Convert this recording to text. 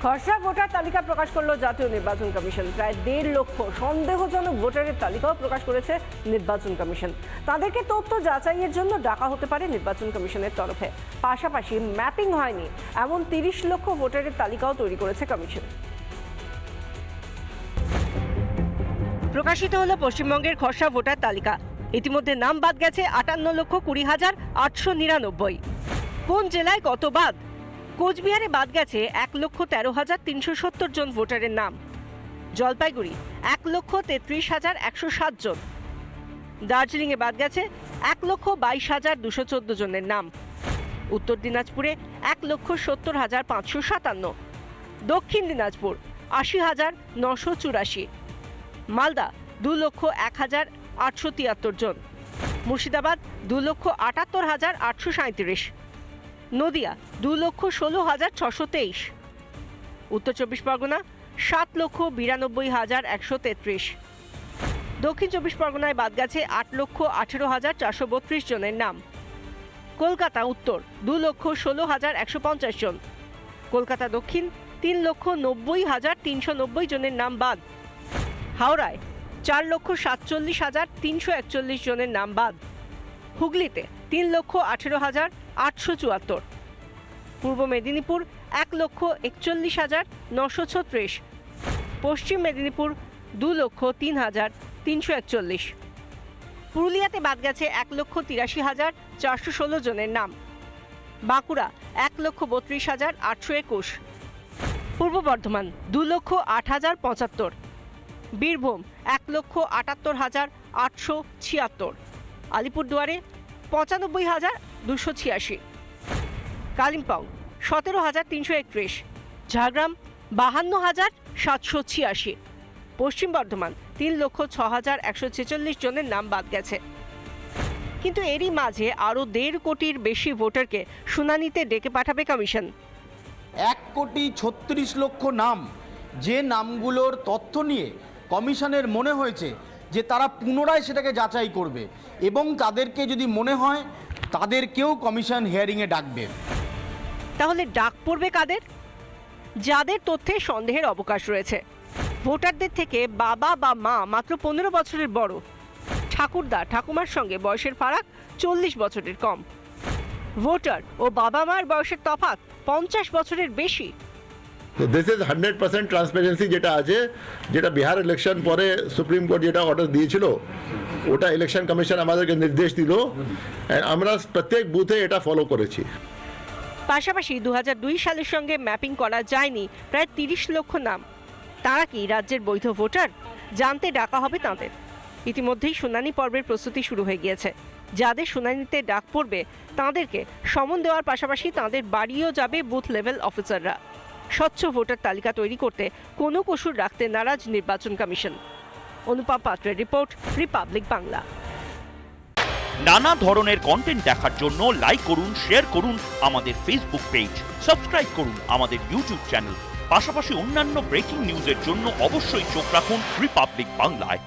খসড়া ভোটার তালিকা প্রকাশ করলো জাতীয় নির্বাচন কমিশন। প্রায় 1.5 লক্ষ সন্দেহজনক ভোটারের তালিকাও প্রকাশ করেছে নির্বাচন কমিশন। তাদেরকে তথ্য যাচাইয়ের জন্য ডাকা হতে পারে নির্বাচন কমিশনের তরফে। পাশাপাশি ম্যাপিং হয়নি এমন 30 লক্ষ ভোটারের তালিকাও তৈরি করেছে কমিশন। প্রকাশিত হলো পশ্চিমবঙ্গের খসড়া ভোটার তালিকা। ইতিমধ্যে নাম বাদ গেছে 58,20,899। কোন জেলায় কত বাদ? কোচবিহারে বাদ গেছে 1,13,370 জন ভোটারের নাম। জলপাইগুড়ি 1,33,107 জন। দার্জিলিংয়ে বাদ গেছে 1,22,214 জনের নাম। উত্তর দিনাজপুরে 1,70,557। দক্ষিণ দিনাজপুর 80,984। মালদা 2,01,873 জন। মুর্শিদাবাদ 2,78,837। নদিয়া 2,16,623। উত্তর চব্বিশ পরগনা 7,92,133। দক্ষিণ চব্বিশ পরগনায় বাদ গেছে 8,18,432 জনের নাম। কলকাতা উত্তর 2,16,150 জন। কলকাতা দক্ষিণ 3,90,390 জনের নাম বাদ। হাওড়ায় 4,47,341 জনের নাম বাদ। হুগলিতে 3,18,874। পূর্ব মেদিনীপুর 1,41,936। পশ্চিম মেদিনীপুর 2,03,341। পুরুলিয়াতে বাদ গেছে 1,83,416 জনের নাম। বাঁকুড়া 1,32,821। পূর্ব বর্ধমান 2,08,075। বীরভূম 1,78,876। আলিপুরদুয়ারে 95,286। কালিম্পং 17,331। ঝাড়গ্রাম 52,786। পশ্চিম বর্ধমান 3,06,146 জনের নাম বাদ গেছে। কিন্তু এরই মাঝে আরও 1.5 কোটির বেশি ভোটারকে শুনানিতে ডেকে পাঠাবে কমিশন। 1,36,00,000 নাম, যে নামগুলোর তথ্য নিয়ে কমিশনের মনে হয়েছে যে তারা পুনরায় সেটাকে যাচাই করবে এবং তাদেরকে যদি মনে হয় তাদেরকেও কমিশন হিয়ারিংয়ে ডাকবে। তাহলে ডাক পড়বে কাদের? যাদের তথ্যে সন্দেহের অবকাশ রয়েছে। ভোটারদের থেকে বাবা বা মা মাত্র 15 বছরের বড়। ঠাকুরদা ঠাকুমার সঙ্গে বয়সের ফারাক 40 বছরের কম। ভোটার ও বাবা মায়ের বয়সের তফাৎ 50 বছরের বেশি। তো দিস ইজ 100% ট্রান্সপারেন্সি যেটা আছে, যেটা বিহার ইলেকশন পরে সুপ্রিম কোর্ট যেটা অর্ডার দিয়েছিল, ওটা ইলেকশন কমিশন আমাদেরকে নির্দেশ দিল, আমরা প্রত্যেক বুথে এটা ফলো করেছি। পাশাপাশি 2002 সালের সঙ্গে ম্যাপিং করা যায়নি প্রায় 30 লক্ষ নাম। তারা কি রাজ্যের বৈধ ভোটার? জানতে ডাকা হবে তাঁদের। ইতিমধ্যেই শুনানি পর্বের প্রস্তুতি শুরু হয়ে গিয়েছে। যাদের শুনানিতে ডাক পড়বে তাঁদেরকে সমন দেওয়ার পাশাপাশি তাঁদের বাড়িও যাবে বুথ লেভেল অফিসাররা। স্বচ্ছ ভোটার তালিকা তৈরি করতে কোনো কসুর রাখতে নারাজ নির্বাচন কমিশন। অনুপম পাত্রের রিপোর্ট, রিপাবলিক বাংলা। নানা ধরনের কন্টেন্ট দেখার জন্য লাইক করুন, শেয়ার করুন আমাদের ফেসবুক পেজ, সাবস্ক্রাইব করুন আমাদের ইউটিউব চ্যানেল। পাশাপাশি অন্যান্য ব্রেকিং নিউজের জন্য অবশ্যই চোখ রাখুন রিপাবলিক বাংলায়।